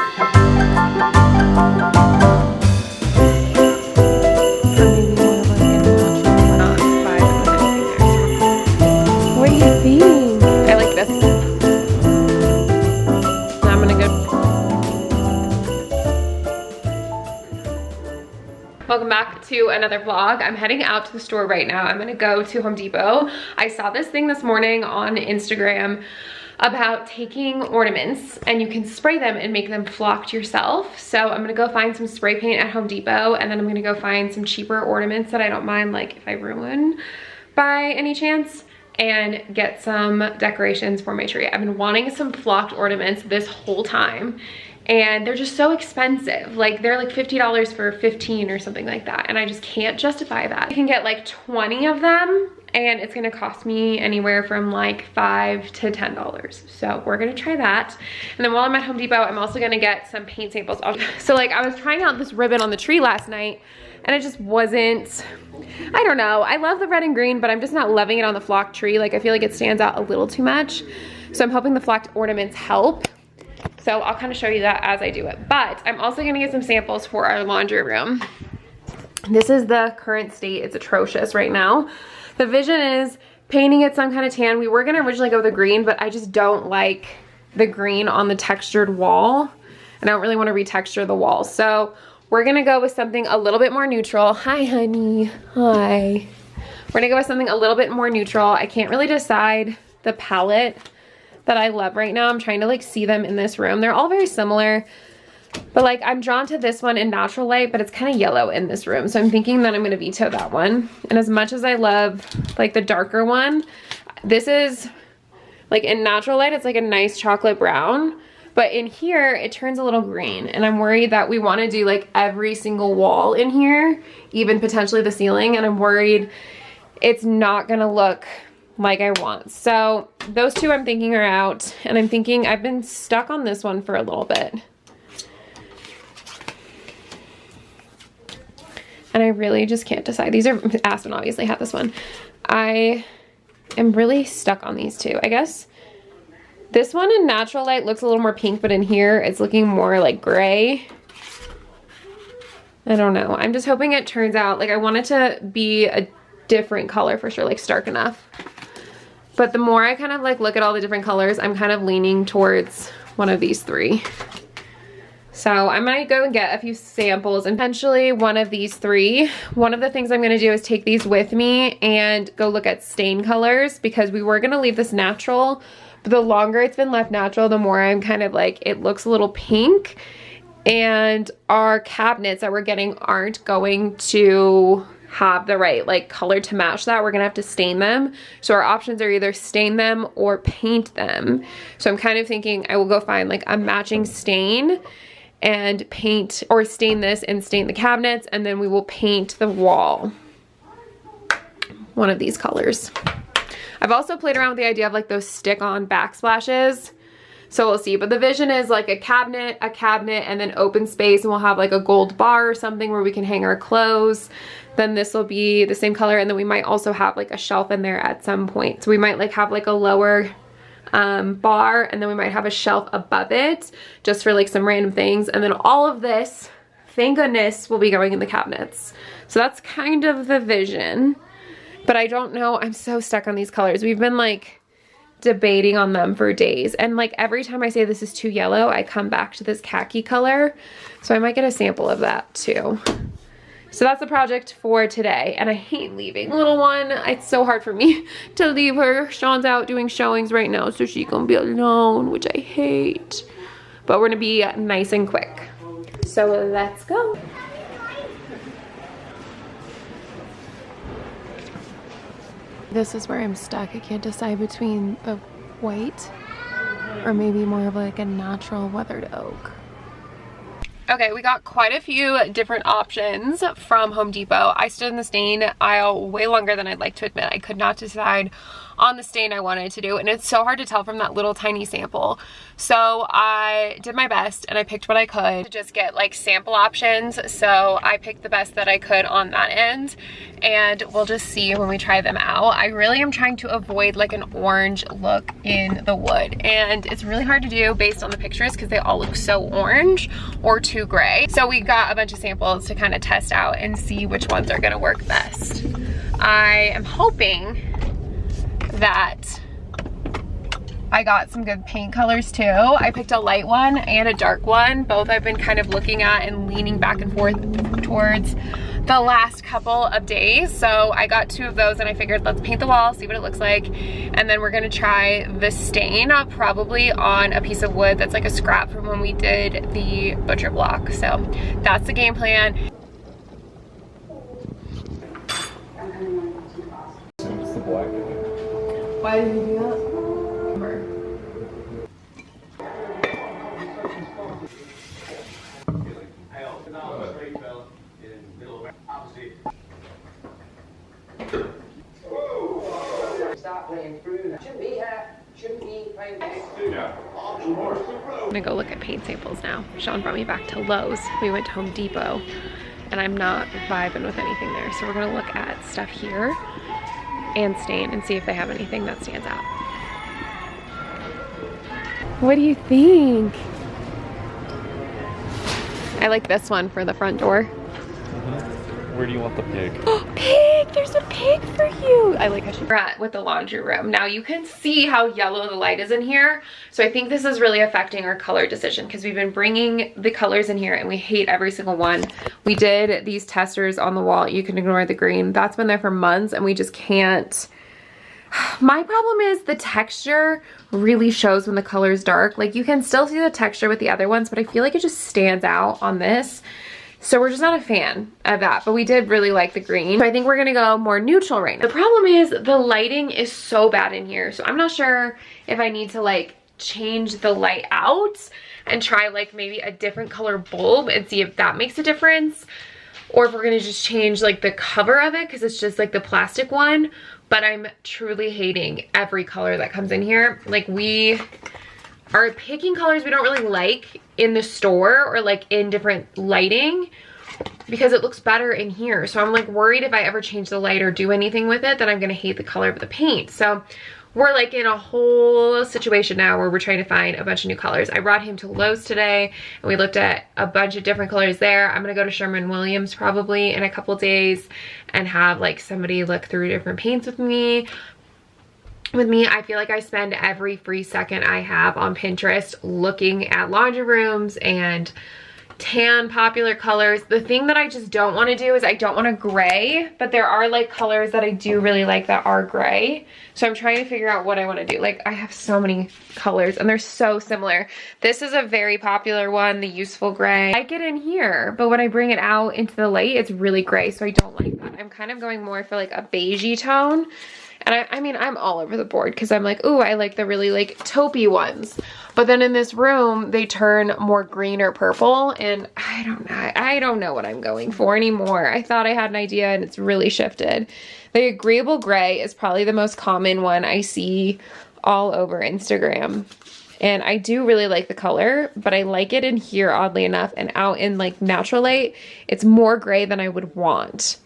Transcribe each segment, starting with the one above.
What do you think? I like this. Now I'm gonna go. Welcome back to another vlog. I'm heading out to the store right now. I'm gonna go to Home Depot. I saw this thing this morning on Instagram about taking ornaments and you can spray them and make them flocked yourself. So I'm gonna go find some spray paint at Home Depot, and then I'm gonna go find some cheaper ornaments that I don't mind, like if I ruin by any chance, and get some decorations for my tree. I've been wanting some flocked ornaments this whole time, and they're just so expensive. Like they're like $50 for 15 or something like that, and I just can't justify that. I can get like 20 of them and it's gonna cost me anywhere from like $5 to $10. So we're gonna try that. And then while I'm at Home Depot, I'm also gonna get some paint samples. So like I was trying out this ribbon on the tree last night and it just wasn't, I don't know. I love the red and green, but I'm just not loving it on the flocked tree. Like I feel like it stands out a little too much. So I'm hoping the flocked ornaments help. So I'll kind of show you that as I do it. But I'm also gonna get some samples for our laundry room. This is the current state. It's atrocious right now. The vision is painting it some kind of tan. We were gonna originally go with the green, but I just don't like the green on the textured wall. And I don't really wanna retexture the wall. So we're gonna go with something a little bit more neutral. Hi, honey, hi. We're gonna go with something a little bit more neutral. I can't really decide the palette that I love right now. I'm trying to like see them in this room. They're all very similar, but like I'm drawn to this one in natural light, but it's kind of yellow in this room. So I'm thinking that I'm gonna veto that one. And as much as I love like the darker one, this is like in natural light, it's like a nice chocolate brown, but in here it turns a little green. And I'm worried that we wanna do like every single wall in here, even potentially the ceiling. And I'm worried it's not gonna look like I want. So those two I'm thinking are out, and I'm thinking I've been stuck on this one for a little bit. And I really just can't decide. These are, Aspen obviously had this one. I am really stuck on these two. I guess this one in natural light looks a little more pink, but in here it's looking more like gray. I don't know. I'm just hoping it turns out, like I want it to be a different color for sure, like stark enough. But the more I kind of like look at all the different colors, I'm kind of leaning towards one of these three. So I might go and get a few samples and potentially one of these three. One of the things I'm gonna do is take these with me and go look at stain colors, because we were gonna leave this natural, but the longer it's been left natural, the more I'm kind of like, it looks a little pink. And our cabinets that we're getting aren't going to have the right like color to match that. We're gonna have to stain them. So our options are either stain them or paint them. So I'm kind of thinking I will go find like a matching stain and paint, or stain this and stain the cabinets, and then we will paint the wall one of these colors. I've also played around with the idea of like those stick-on backsplashes. So we'll see, but the vision is like a cabinet, and then open space, and we'll have like a gold bar or something where we can hang our clothes. Then this will be the same color, and then we might also have like a shelf in there at some point. So we might like have like a lower bar, and then we might have a shelf above it just for like some random things. And then all of this, thank goodness, will be going in the cabinets. So that's kind of the vision, but I don't know. I'm so stuck on these colors. We've been like debating on them for days, and like every time I say this is too yellow, I come back to this khaki color. So I might get a sample of that too. So that's the project for today, and I hate leaving little one. It's so hard for me to leave her. Sean's out doing showings right now, so she's gonna be alone, which I hate. But we're gonna be nice and quick. So let's go. This is where I'm stuck. I can't decide between the white or maybe more of like a natural weathered oak. Okay, we got quite a few different options from Home Depot. I stood in the stain aisle way longer than I'd like to admit. I could not decide on the stain I wanted to do, and it's so hard to tell from that little tiny sample. So I did my best and I picked what I could to just get like sample options. So I picked the best that I could on that end, and we'll just see when we try them out. I really am trying to avoid like an orange look in the wood, and it's really hard to do based on the pictures because they all look so orange or too gray. So we got a bunch of samples to kind of test out and see which ones are gonna work best. I am hoping that I got some good paint colors too. I picked a light one and a dark one. Both I've been kind of looking at and leaning back and forth towards the last couple of days. So I got 2 of those and I figured let's paint the wall, see what it looks like. And then we're gonna try the stain probably on a piece of wood that's like a scrap from when we did the butcher block. So that's the game plan. It's the black. Why did you do that? Start playing through that. Shouldn't be here. Shouldn't be playing through. Yeah. I'm gonna go look at paint samples now. Sean brought me back to Lowe's. We went to Home Depot and I'm not vibing with anything there. So we're gonna look at stuff here and stain and see if they have anything that stands out. What do you think? I like this one for the front door. Where do you want the pig? Oh, pig! There's a pig for you! I like how we're at with the laundry room. Now you can see how yellow the light is in here. So I think this is really affecting our color decision because we've been bringing the colors in here and we hate every single one. We did these testers on the wall. You can ignore the green. That's been there for months and we just can't. My problem is the texture really shows when the color is dark. Like you can still see the texture with the other ones, but I feel like it just stands out on this. So we're just not a fan of that, but we did really like the green. So I think we're gonna go more neutral right now. The problem is the lighting is so bad in here. So I'm not sure if I need to like change the light out and try like maybe a different color bulb and see if that makes a difference. Or if we're gonna just change like the cover of it because it's just like the plastic one. But I'm truly hating every color that comes in here. Like we are picking colors we don't really like in the store or like in different lighting because it looks better in here. So I'm like worried if I ever change the light or do anything with it, then I'm gonna hate the color of the paint. So we're like in a whole situation now where we're trying to find a bunch of new colors. I brought him to Lowe's today and we looked at a bunch of different colors there. I'm gonna go to Sherwin-Williams probably in a couple days and have like somebody look through different paints with me. I feel like I spend every free second I have on Pinterest looking at laundry rooms and tan popular colors. The thing that I just don't want to do is I don't want a gray, but there are like colors that I do really like that are gray. So I'm trying to figure out what I want to do. Like I have so many colors and they're so similar. This is a very popular one, the useful gray. I like it in here, but when I bring it out into the light, it's really gray. So I don't like that. I'm kind of going more for like a beigey tone. And I mean, I'm all over the board because I'm like, ooh, I like the really like taupey ones. But then in this room, they turn more green or purple. And I don't know what I'm going for anymore. I thought I had an idea and it's really shifted. The agreeable gray is probably the most common one I see all over Instagram. And I do really like the color, but I like it in here oddly enough. And out in like natural light, it's more gray than I would want.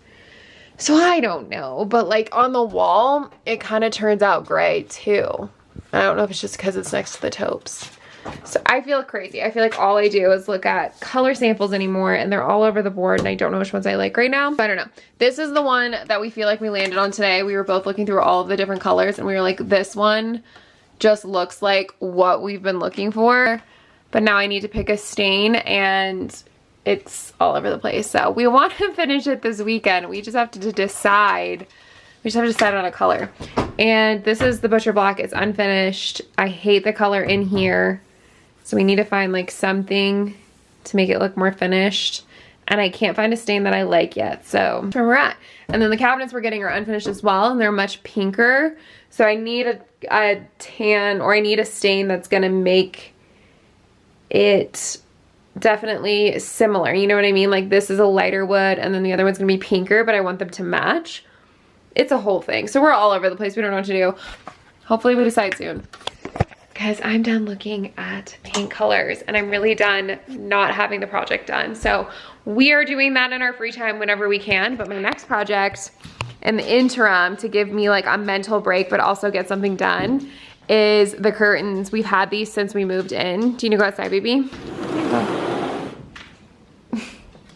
So I don't know, but like on the wall, it kind of turns out gray too. I don't know if it's just because it's next to the taupes. So I feel crazy. I feel like all I do is look at color samples anymore and they're all over the board and I don't know which ones I like right now. But I don't know. This is the one that we feel like we landed on today. We were both looking through all of the different colors and we were like, this one just looks like what we've been looking for. But now I need to pick a stain and it's all over the place. So we want to finish it this weekend. We just have to decide. We just have to decide on a color. And this is the butcher block. It's unfinished. I hate the color in here. So we need to find like something to make it look more finished. And I can't find a stain that I like yet. So that's where we're at. And then the cabinets we're getting are unfinished as well. And they're much pinker. So I need a tan or I need a stain that's gonna make it definitely similar. You know what I mean? Like this is a lighter wood and then the other one's gonna be pinker, but I want them to match. It's a whole thing. So we're all over the place. We don't know what to do. Hopefully we decide soon. Guys, I'm done looking at paint colors and I'm really done not having the project done. So we are doing that in our free time whenever we can. But my next project in the interim to give me like a mental break but also get something done is the curtains. We've had these since we moved in. Do you need to go outside, baby? Oh. Make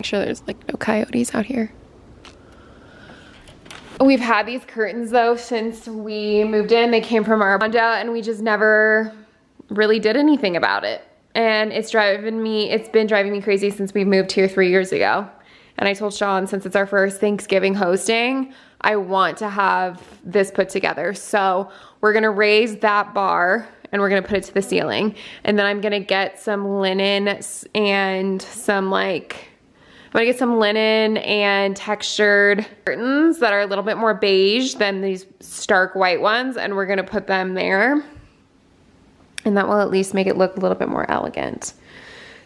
sure there's like no coyotes out here. We've had these curtains though since we moved in. They came from our condo and we just never really did anything about it. And it's been driving me crazy since we moved here 3 years ago. And I told Sean, since it's our first Thanksgiving hosting, I want to have this put together. So we're gonna raise that bar and we're gonna put it to the ceiling. And then I'm gonna get some linen and some I'm gonna get some linen and textured curtains that are a little bit more beige than these stark white ones, and we're gonna put them there. And that will at least make it look a little bit more elegant.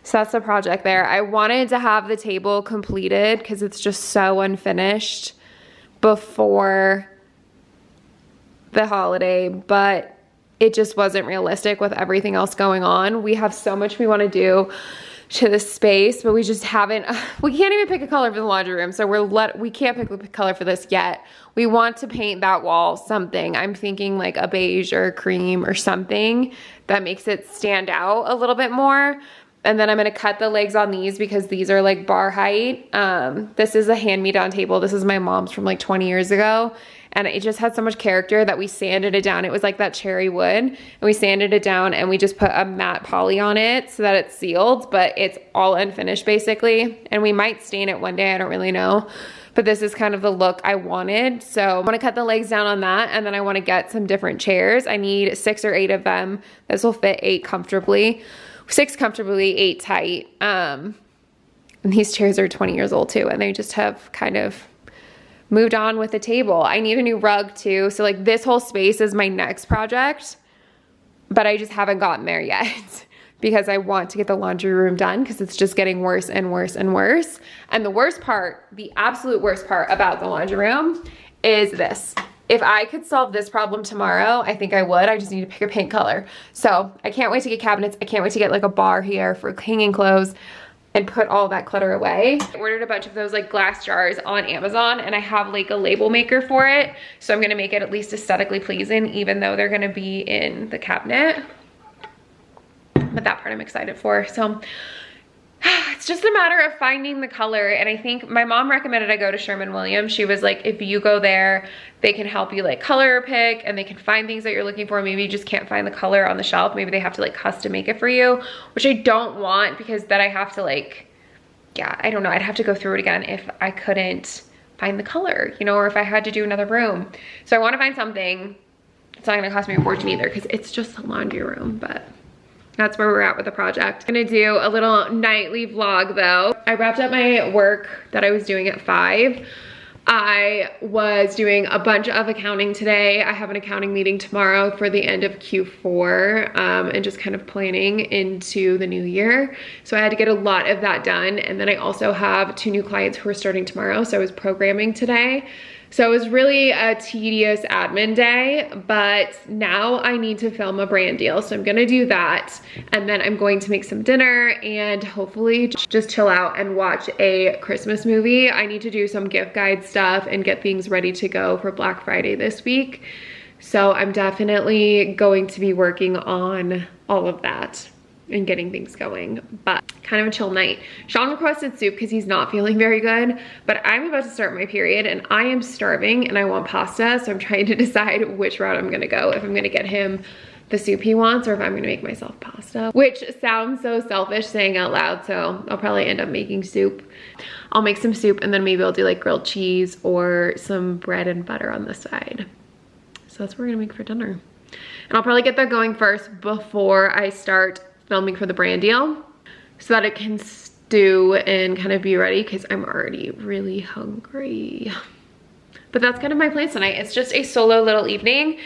So that's the project there. I wanted to have the table completed because it's just so unfinished before the holiday, but it just wasn't realistic with everything else going on. We have so much we wanna do to the space, but we just haven't, we can't even pick a color for the laundry room. So we can't pick a color for this yet. We want to paint that wall something. I'm thinking like a beige or a cream or something that makes it stand out a little bit more. And then I'm gonna cut the legs on these because these are like bar height. This is a hand-me-down table. This is my mom's from like 20 years ago. And it just had so much character that we sanded it down. It was like that cherry wood. And we sanded it down and we just put a matte poly on it so that it's sealed, but it's all unfinished basically. And we might stain it one day, I don't really know. But this is kind of the look I wanted. So I wanna cut the legs down on that, and then I wanna get some different chairs. I need 6 or 8 of them. This will fit 8 comfortably. 6 comfortably, 8 tight. And these chairs are 20 years old too, and they just have kind of moved on with the table. I need a new rug too. So like this whole space is my next project, but I just haven't gotten there yet because I want to get the laundry room done because it's just getting worse and worse and worse. And the worst part, the absolute worst part about the laundry room is this. If I could solve this problem tomorrow, I think I would. I just need to pick a paint color. So I can't wait to get cabinets. I can't wait to get like a bar here for hanging clothes and put all that clutter away. I ordered a bunch of those like glass jars on Amazon and I have like a label maker for it. So I'm gonna make it at least aesthetically pleasing even though they're gonna be in the cabinet. But that part I'm excited for. So it's just a matter of finding the color. And I think my mom recommended I go to Sherwin-Williams. She was like, if you go there, they can help you like color pick and they can find things that you're looking for. Maybe you just can't find the color on the shelf. Maybe they have to like custom make it for you, which I don't want because then I have to like, yeah, I don't know. I'd have to go through it again if I couldn't find the color, you know, or if I had to do another room. So I want to find something. It's not gonna cost me a fortune either because it's just a laundry room, but that's where we're at with the project. I'm gonna do a little nightly vlog though. I wrapped up my work that I was doing at 5. I was doing a bunch of accounting today. I have an accounting meeting tomorrow for the end of Q4 and just kind of planning into the new year. So I had to get a lot of that done. And then I also have 2 new clients who are starting tomorrow. So I was programming today. So it was really a tedious admin day, but now I need to film a brand deal. So I'm gonna do that. And then I'm going to make some dinner and hopefully just chill out and watch a Christmas movie. I need to do some gift guide stuff and get things ready to go for Black Friday this week. So I'm definitely going to be working on all of that and getting things going, but kind of a chill night. Sean requested soup because he's not feeling very good, but I'm about to start my period and I am starving and I want pasta, so I'm trying to decide which route I'm gonna go, if I'm gonna get him the soup he wants or if I'm gonna make myself pasta, which sounds so selfish saying out loud, so I'll probably end up making soup. I'll make some soup and then maybe I'll do like grilled cheese or some bread and butter on the side. So that's what we're gonna make for dinner. And I'll probably get that going first before I start filming for the brand deal so that it can stew and kind of be ready because I'm already really hungry. But that's kind of my plan tonight. It's just a solo little evening.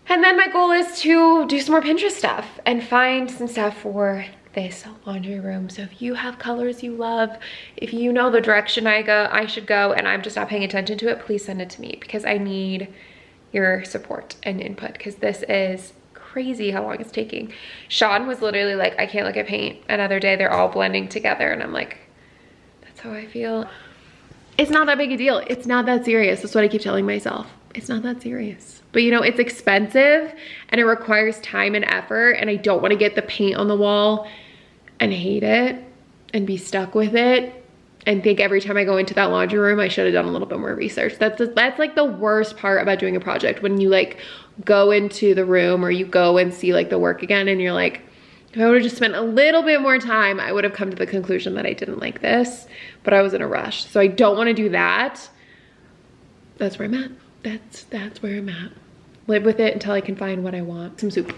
And then my goal is to do some more Pinterest stuff and find some stuff for this laundry room. So if you have colors you love, if you know the direction I should go and I'm just not paying attention to it, please send it to me because I need your support and input because this is crazy how long it's taking. Sean was literally like, I can't look at paint. Another day they're all blending together and I'm like, that's how I feel. It's not that big a deal. It's not that serious. That's what I keep telling myself. It's not that serious. But you know, it's expensive and it requires time and effort and I don't want to get the paint on the wall and hate it and be stuck with it and think every time I go into that laundry room I should have done a little bit more research. That's like the worst part about doing a project, when you like go into the room or you go and see like the work again and you're like, if I would have just spent a little bit more time, I would have come to the conclusion that I didn't like this, but I was in a rush. So I don't want to do that. That's where I'm at. That's where I'm at. Live with it until I can find what I want. Some soup.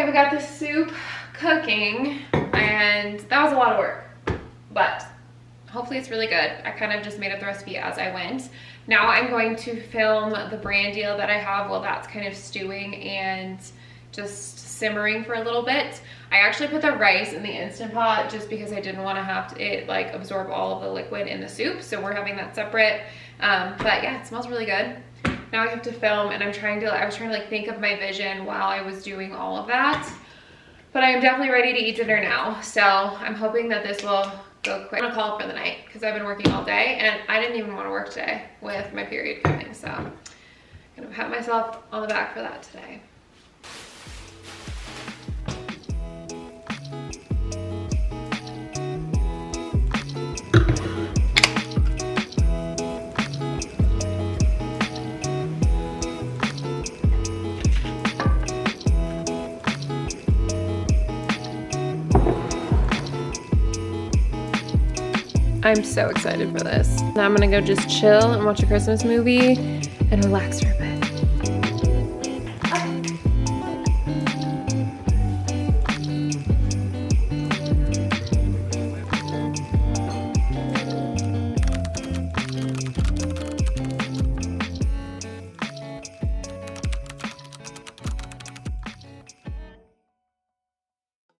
We got the soup cooking and that was a lot of work, but hopefully it's really good. I kind of just made up the recipe as I went. Now I'm going to film the brand deal that I have while that's kind of stewing and just simmering for a little bit. I actually put the rice in the Instant Pot just because I didn't want to have it like absorb all of the liquid in the soup, so we're having that separate. But yeah, it smells really good. Now I have to film and I was trying to like think of my vision while I was doing all of that. But I am definitely ready to eat dinner now. So I'm hoping that this will go quick. I'm gonna call it for the night because I've been working all day and I didn't even want to work today with my period coming. So I'm gonna pat myself on the back for that today. I'm so excited for this. Now I'm gonna go just chill and watch a Christmas movie and relax for a bit.